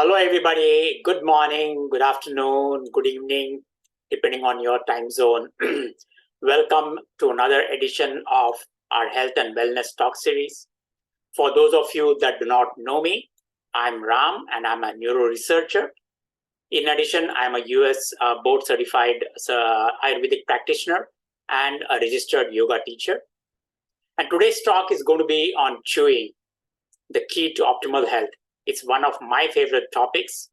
Hello, everybody. Good morning, good afternoon, good evening, depending on your time zone. Welcome to another edition of our Health and Wellness Talk series. For those of you that do not know me, I'm Ram and I'm a neuro researcher. In addition, I'm a US board certified Ayurvedic practitioner and a registered yoga teacher. And today's talk is going to be on chewing, the key to optimal health. It's one of my favorite topics.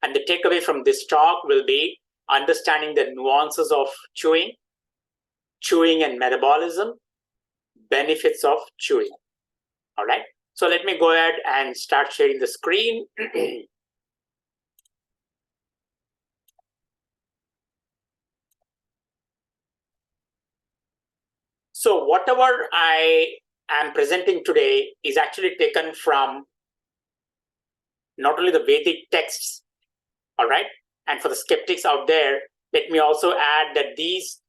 And the takeaway from this talk will be understanding the nuances of chewing and metabolism, benefits of chewing. All right. So let me go ahead and start sharing the screen. So whatever I am presenting today is actually taken from not only the Vedic texts, all right, and for the skeptics out there, let me also add that these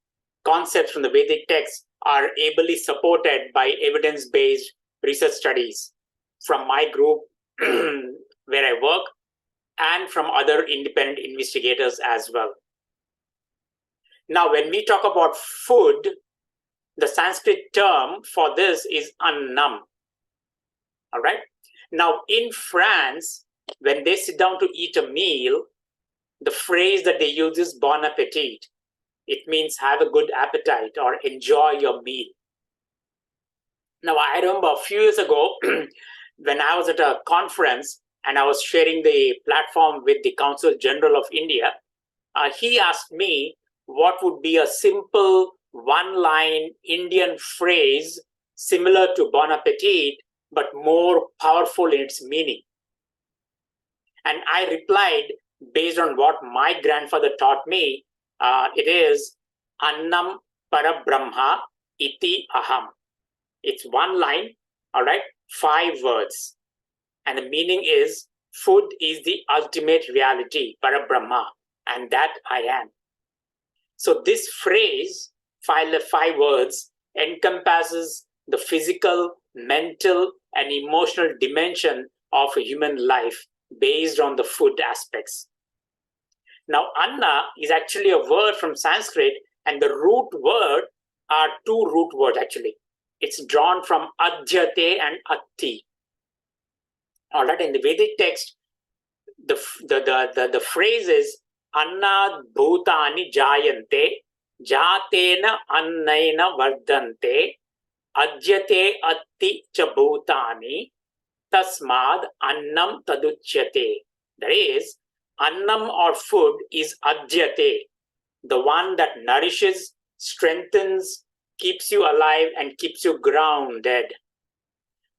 concepts from the Vedic texts are ably supported by evidence-based research studies from my group where I work and from other independent investigators as well. Now, when we talk about food, the Sanskrit term for this is annam. All right. Now, in France, when they sit down to eat a meal, the phrase that they use is bon appetit. It means have a good appetite or enjoy your meal. Now, I remember a few years ago when I was at a conference and I was sharing the platform with the Consul General of India, he asked me what would be a simple one-line Indian phrase similar to bon appetit, but more powerful in its meaning. And I replied, based on what my grandfather taught me, it is annam para brahma iti aham. It's one line, all right, 5 words. And the meaning is food is the ultimate reality, para brahma, and that I am. So this phrase, 5 words, encompasses the physical, mental, and emotional dimension of a human life based on the food aspects. Now, anna is actually a word from Sanskrit, and the root word are 2 root words actually. It's drawn from adhyate and atti. All right, in the Vedic text, the phrase is annad bhutani jayante, jatena annayena vardante, adhyate atti cha bhutani, tasmad annam taduchyate. That is, annam or food is adhyate, the one that nourishes, strengthens, keeps you alive, and keeps you grounded.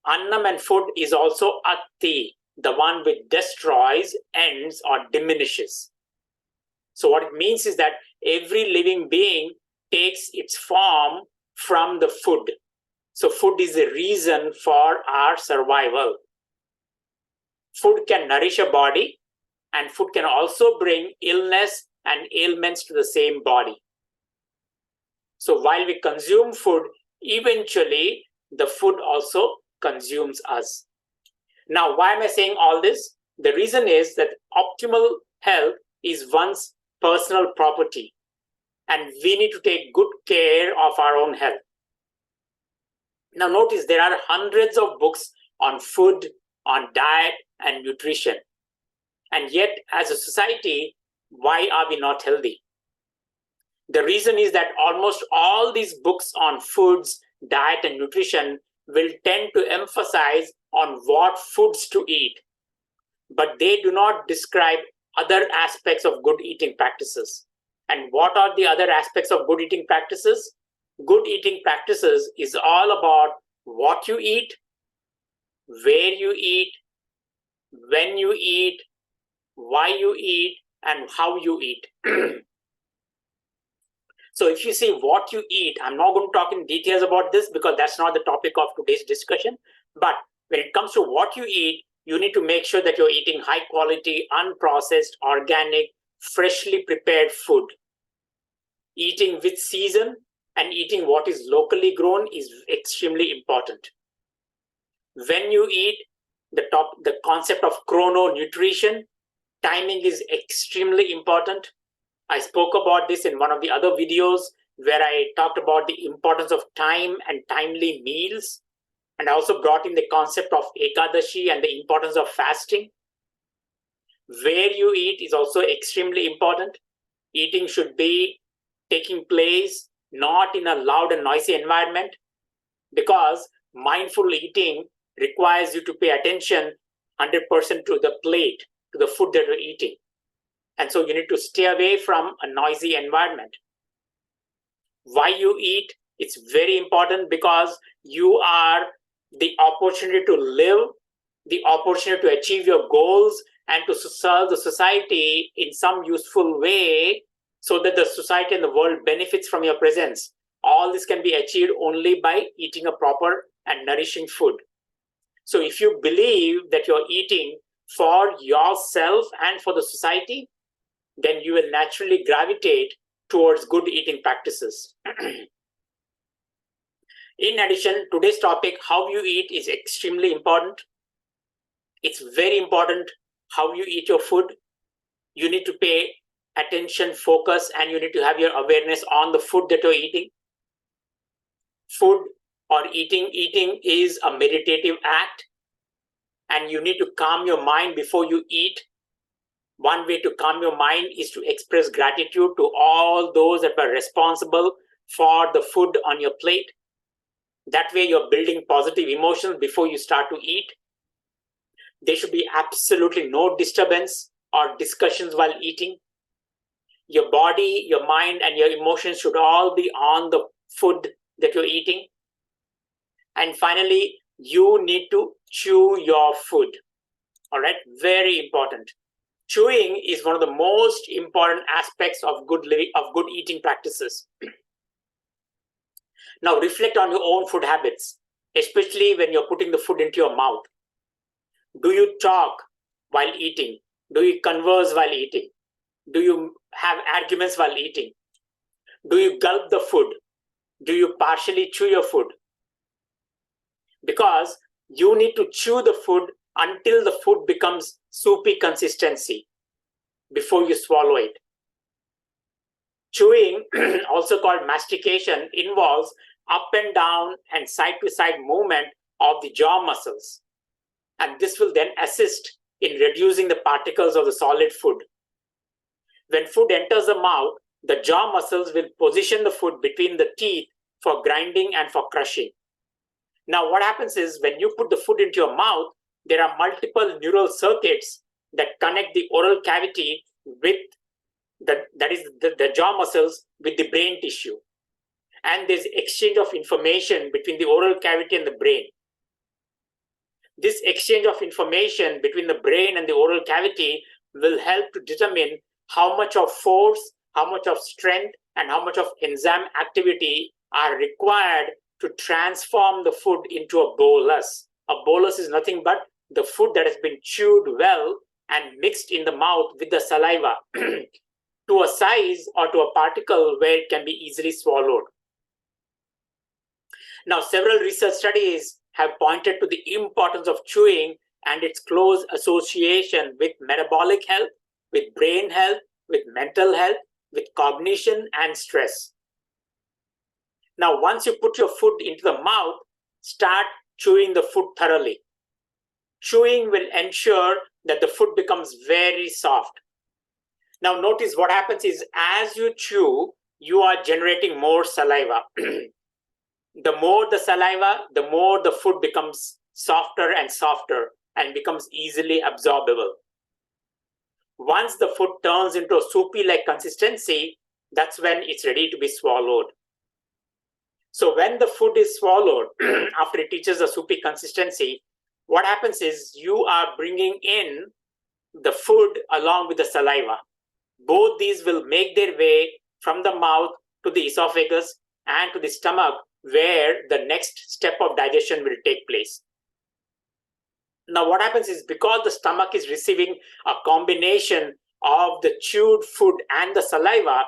Annam and food is also atti, the one which destroys, ends, or diminishes. So what it means is that every living being takes its form from the food. So food is the reason for our survival. Food can nourish a body, and food can also bring illness and ailments to the same body. So while we consume food, eventually the food also consumes us. Now, why am I saying all this? The reason is that optimal health is one's personal property, and we need to take good care of our own health. Now, notice there are hundreds of books on food, on diet, and nutrition. And yet, as a society, why are we not healthy? The reason is that almost all these books on foods, diet, and nutrition will tend to emphasize on what foods to eat, but they do not describe other aspects of good eating practices. And what are the other aspects of good eating practices? Good eating practices is all about what you eat, where you eat, when you eat, why you eat, and how you eat. So if you see what you eat, I'm not going to talk in details about this because that's not the topic of today's discussion. But when it comes to what you eat, you need to make sure that you're eating high quality, unprocessed, organic, freshly prepared food. Eating with season and eating what is locally grown is extremely important. When you eat, the concept of chrononutrition. Timing is extremely important. I spoke about this in one of the other videos where I talked about the importance of time and timely meals. And I also brought in the concept of Ekadashi and the importance of fasting. Where you eat is also extremely important. Eating should be taking place not in a loud and noisy environment, because mindful eating requires you to pay attention 100% to the plate, to the food that you're eating. And so you need to stay away from a noisy environment. Why you eat, it's very important, because you are the opportunity to live, the opportunity to achieve your goals, and to serve the society in some useful way, so that the society and the world benefits from your presence. All this can be achieved only by eating a proper and nourishing food. So if you believe that you're eating for yourself and for the society, then you will naturally gravitate towards good eating practices. In addition, today's topic, how you eat, is extremely important. It's very important how you eat your food. You need to pay attention, focus, and you need to have your awareness on the food that you're eating. Food or eating is a meditative act, and you need to calm your mind before you eat. One way to calm your mind is to express gratitude to all those that were responsible for the food on your plate. That way you're building positive emotions before you start to eat. There should be absolutely no disturbance or discussions while eating. Your body, your mind, and your emotions should all be on the food that you're eating. And finally, you need to chew your food. All right, very important. Chewing is one of the most important aspects of good living, of good eating practices. Now reflect on your own food habits, especially when you're putting the food into your mouth. Do you talk while eating? Do you converse while eating? Do you have arguments while eating? Do you gulp the food? Do you partially chew your food? Because you need to chew the food until the food becomes soupy consistency before you swallow it. Chewing, also called mastication, involves up and down and side to side movement of the jaw muscles. And this will then assist in reducing the particles of the solid food. When food enters the mouth, the jaw muscles will position the food between the teeth for grinding and for crushing. Now, what happens is when you put the food into your mouth, there are multiple neural circuits that connect the oral cavity with the jaw muscles with the brain tissue. And there's exchange of information between the oral cavity and the brain. This exchange of information between the brain and the oral cavity will help to determine how much of force, how much of strength, and how much of enzyme activity are required to transform the food into a bolus. A bolus is nothing but the food that has been chewed well and mixed in the mouth with the saliva to a size or to a particle where it can be easily swallowed. Now, several research studies have pointed to the importance of chewing and its close association with metabolic health, with brain health, with mental health, with cognition and stress. Now, once you put your food into the mouth, start chewing the food thoroughly. Chewing will ensure that the food becomes very soft. Now, notice what happens is as you chew, you are generating more saliva. The more the saliva, the more the food becomes softer and softer and becomes easily absorbable. Once the food turns into a soupy-like consistency, that's when it's ready to be swallowed. So when the food is swallowed, after it reaches a soupy consistency, what happens is you are bringing in the food along with the saliva. Both these will make their way from the mouth to the esophagus and to the stomach, where the next step of digestion will take place. Now, what happens is because the stomach is receiving a combination of the chewed food and the saliva,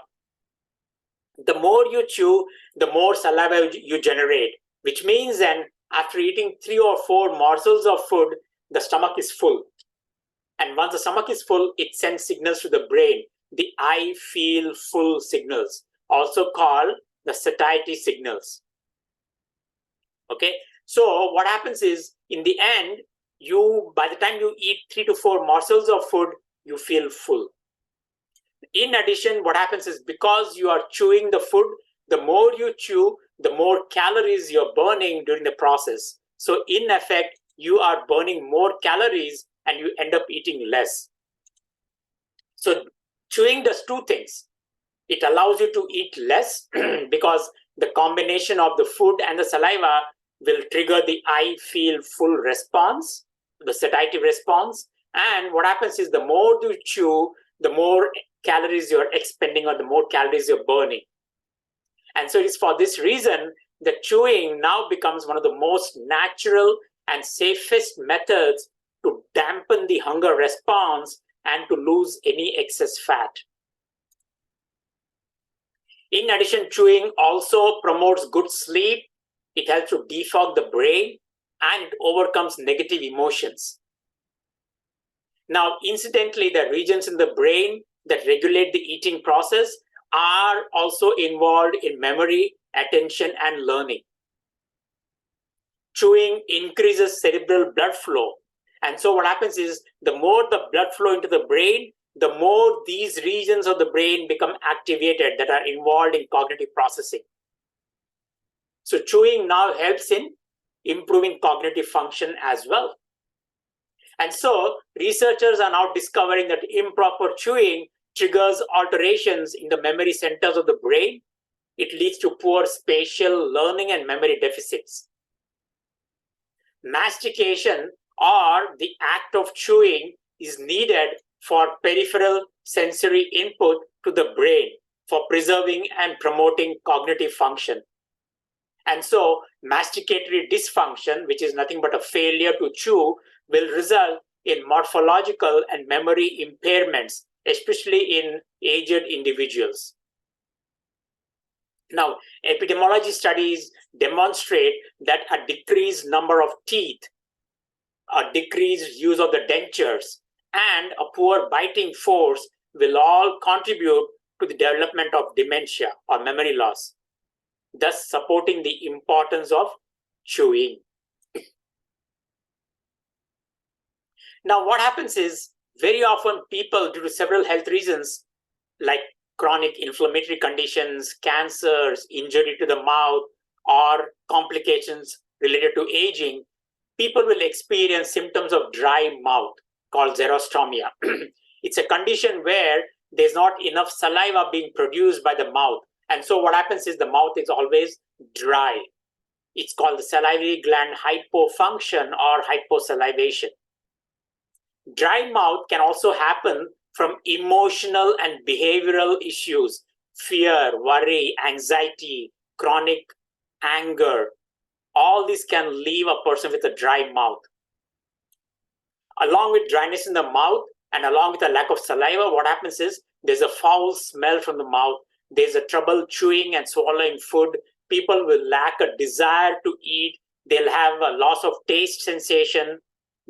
the more you chew, the more saliva you generate, which means then after eating 3 or 4 morsels of food, the stomach is full. And once the stomach is full, it sends signals to the brain, the I feel full signals, also called the satiety signals. Okay, so what happens is, in the end, by the time you eat 3 to 4 morsels of food, you feel full. In addition, what happens is, because you are chewing the food, the more you chew, the more calories you're burning during the process. So in effect, you are burning more calories and you end up eating less. So chewing does two things. It allows you to eat less because the combination of the food and the saliva will trigger the I feel full response, the satiety response. And what happens is, the more you chew, the more calories you're expending or the more calories you're burning. And so it is for this reason that chewing now becomes one of the most natural and safest methods to dampen the hunger response and to lose any excess fat. In addition, chewing also promotes good sleep. It helps to defog the brain and it overcomes negative emotions. Now, incidentally, the regions in the brain that regulate the eating process are also involved in memory, attention, and learning. Chewing increases cerebral blood flow. And so what happens is, the more the blood flow into the brain, the more these regions of the brain become activated that are involved in cognitive processing. So chewing now helps in improving cognitive function as well. And so researchers are now discovering that improper chewing triggers alterations in the memory centers of the brain. It leads to poor spatial learning and memory deficits. Mastication, or the act of chewing, is needed for peripheral sensory input to the brain for preserving and promoting cognitive function. And so masticatory dysfunction, which is nothing but a failure to chew, will result in morphological and memory impairments, especially in aged individuals. Now, epidemiology studies demonstrate that a decreased number of teeth, a decreased use of the dentures, and a poor biting force will all contribute to the development of dementia or memory loss, thus supporting the importance of chewing. Now, what happens is, very often people, due to several health reasons, like chronic inflammatory conditions, cancers, injury to the mouth, or complications related to aging, people will experience symptoms of dry mouth called xerostomia. It's a condition where there's not enough saliva being produced by the mouth. And so what happens is, the mouth is always dry. It's called the salivary gland hypofunction or hyposalivation. Dry mouth can also happen from emotional and behavioral issues, fear, worry, anxiety, chronic anger. All this can leave a person with a dry mouth. Along with dryness in the mouth and along with a lack of saliva, what happens is, there's a foul smell from the mouth. There's a trouble chewing and swallowing food. People will lack a desire to eat. They'll have a loss of taste sensation.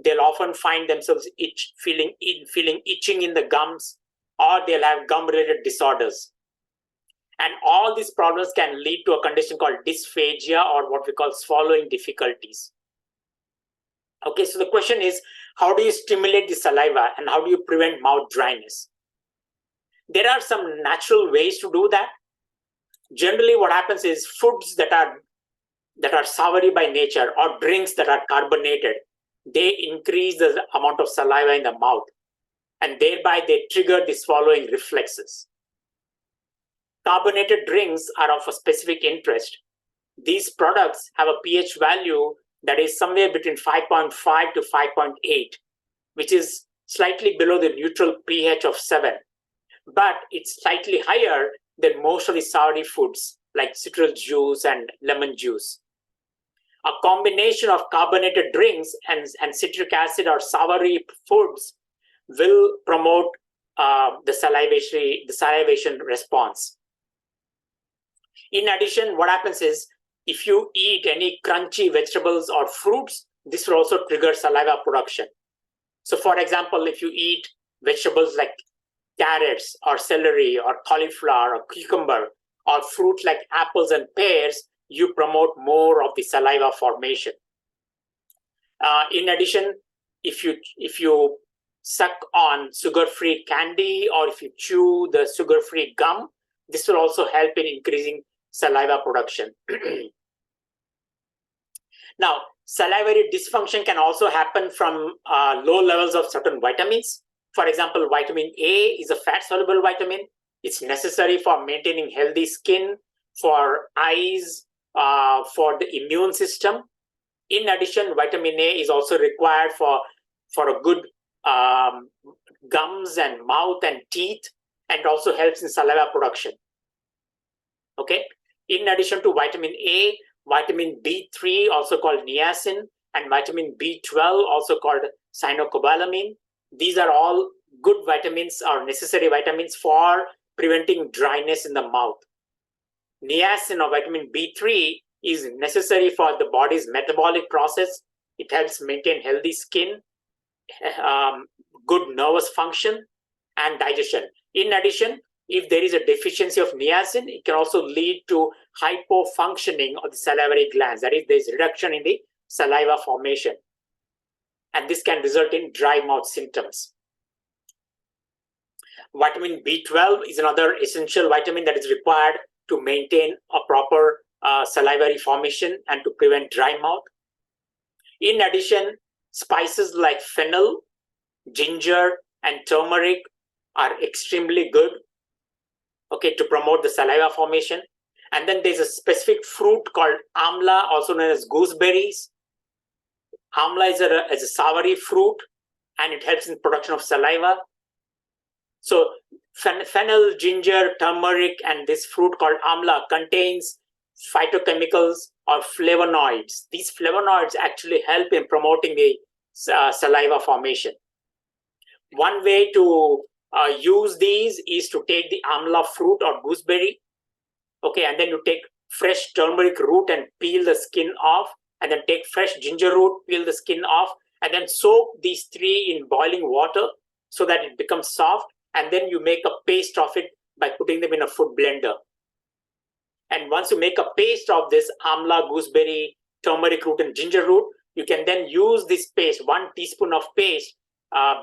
They'll often find themselves feeling itching in the gums, or they'll have gum-related disorders. And all these problems can lead to a condition called dysphagia, or what we call swallowing difficulties. Okay, so the question is, how do you stimulate the saliva and how do you prevent mouth dryness? There are some natural ways to do that. Generally, what happens is, foods that are savory by nature, or drinks that are carbonated, they increase the amount of saliva in the mouth, and thereby they trigger the swallowing reflexes. Carbonated drinks are of a specific interest. These products have a pH value that is somewhere between 5.5 to 5.8, which is slightly below the neutral pH of 7. But it's slightly higher than most of the savory foods like citrus juice and lemon juice. A combination of carbonated drinks and citric acid or savory foods will promote the salivation response. In addition, what happens is, if you eat any crunchy vegetables or fruits, this will also trigger saliva production. So for example, if you eat vegetables like carrots or celery or cauliflower or cucumber or fruit like apples and pears, you promote more of the saliva formation. In addition, if you suck on sugar-free candy or if you chew the sugar-free gum, this will also help in increasing saliva production. Now, salivary dysfunction can also happen from low levels of certain vitamins. For example, vitamin A is a fat-soluble vitamin. It's necessary for maintaining healthy skin, for eyes, for the immune system. In addition, vitamin A is also required for a good gums and mouth and teeth, and also helps in saliva production. Okay. In addition to vitamin A, vitamin B3, also called niacin, and vitamin B12, also called cyanocobalamin. These are all good vitamins or necessary vitamins for preventing dryness in the mouth. Niacin or vitamin B3 is necessary for the body's metabolic process. It helps maintain healthy skin, good nervous function, and digestion. In addition, if there is a deficiency of niacin, it can also lead to hypofunctioning of the salivary glands. That is, there is reduction in the saliva formation. And this can result in dry mouth symptoms. Vitamin B12 is another essential vitamin that is required to maintain a proper salivary formation and to prevent dry mouth. In addition, spices like fennel, ginger, and turmeric are extremely good, okay, to promote the saliva formation. And then there's a specific fruit called amla, also known as gooseberries. Amla is a savory fruit, and it helps in production of saliva. So fennel, ginger, turmeric, and this fruit called amla contains phytochemicals or flavonoids. These flavonoids actually help in promoting the saliva formation. One way to use these is to take the amla fruit or gooseberry, okay, and then you take fresh turmeric root and peel the skin off, and then take fresh ginger root, peel the skin off, and then soak these three in boiling water so that it becomes soft, and then you make a paste of it by putting them in a food blender. And once you make a paste of this amla, gooseberry, turmeric root, and ginger root, you can then use this paste, 1 teaspoon of paste,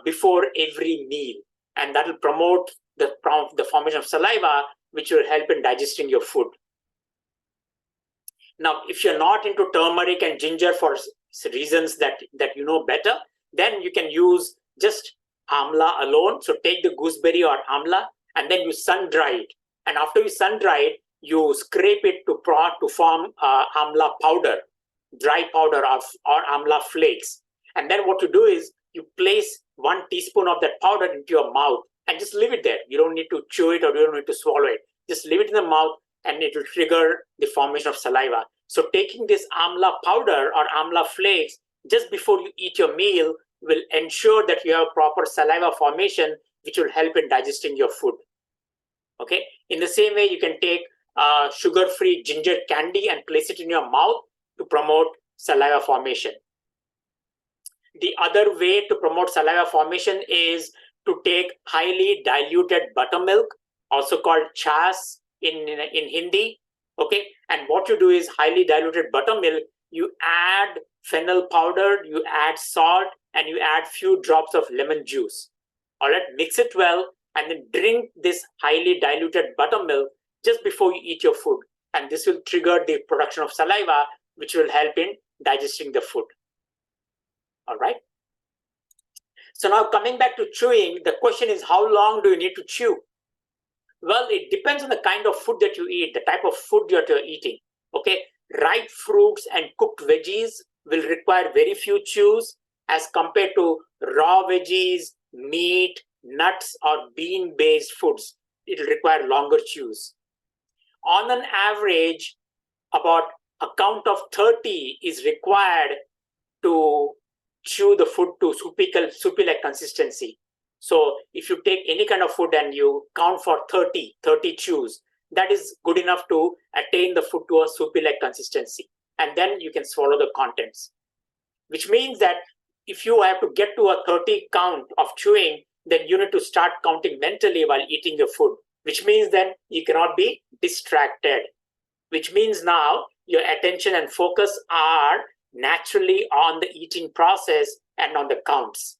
before every meal. And that will promote the formation of saliva, which will help in digesting your food. Now, if you're not into turmeric and ginger for reasons that you know better, then you can use just amla alone. So take the gooseberry or amla, and then you sun dry it. And after you sun dry it, you scrape it to form amla powder, dry powder or amla flakes. And then what you do is you place 1 teaspoon of that powder into your mouth and just leave it there. You don't need to chew it or you don't need to swallow it. Just leave it in the mouth and it will trigger the formation of saliva. So taking this amla powder or amla flakes just before you eat your meal will ensure that you have proper saliva formation, which will help in digesting your food. Okay. In the same way, you can take sugar-free ginger candy and place it in your mouth to promote saliva formation. The other way to promote saliva formation is to take highly diluted buttermilk, also called chas in Hindi. Okay, and what you do is highly diluted buttermilk, you add fennel powder, you add salt, and you add few drops of lemon juice. All right, mix it well, and then drink this highly diluted buttermilk just before you eat your food. And this will trigger the production of saliva, which will help in digesting the food. All right. So now coming back to chewing, the question is, how long do you need to chew? Well, it depends on the kind of food that you eat, the type of food that you're eating. Okay, ripe fruits and cooked veggies will require very few chews as compared to raw veggies, meat, nuts, or bean-based foods. It will require longer chews. On an average, about a count of 30 is required to chew the food to soupy-like consistency. So if you take any kind of food and you count for 30 chews, that is good enough to attain the food to a soupy-like consistency. And then you can swallow the contents. which means that if you have to get to a 30 count of chewing, then you need to start counting mentally while eating your food, which means that you cannot be distracted, which means now your attention and focus are naturally on the eating process and on the counts.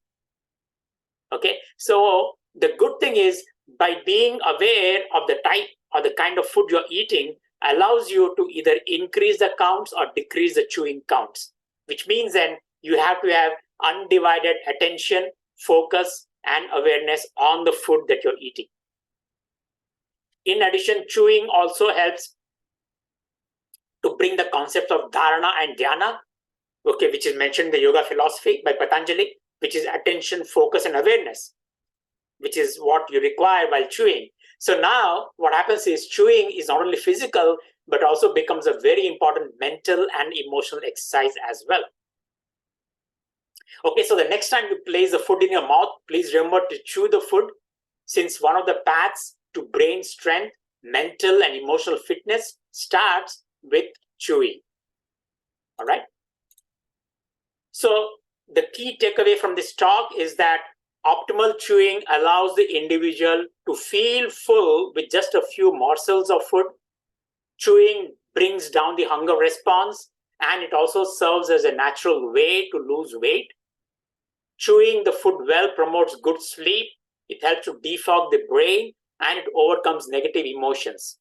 Okay, so the good thing is, by being aware of the type or the kind of food you're eating allows you to either increase the counts or decrease the chewing counts, which means then you have to have undivided attention, focus, and awareness on the food that you're eating. In addition, chewing also helps to bring the concepts of dharana and dhyana, okay, which is mentioned in the yoga philosophy by Patanjali, which is attention, focus, and awareness, which is what you require while chewing. So now what happens is chewing is not only physical, but also becomes a very important mental and emotional exercise as well. Okay, so the next time you place the food in your mouth, please remember to chew the food, since one of the paths to brain strength, mental and emotional fitness starts with chewing. All right. So the key takeaway from this talk is that optimal chewing allows the individual to feel full with just a few morsels of food. Chewing brings down the hunger response, and it also serves as a natural way to lose weight. Chewing the food well promotes good sleep. It helps to defog the brain, and it overcomes negative emotions.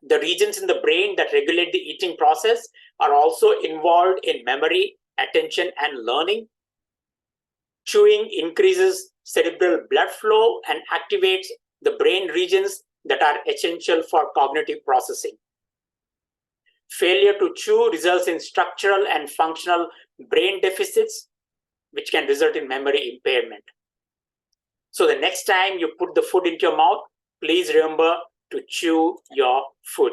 The regions in the brain that regulate the eating process are also involved in memory, attention, and learning. Chewing increases cerebral blood flow and activates the brain regions that are essential for cognitive processing. Failure to chew results in structural and functional brain deficits, which can result in memory impairment. So the next time you put the food into your mouth, please remember to chew your food.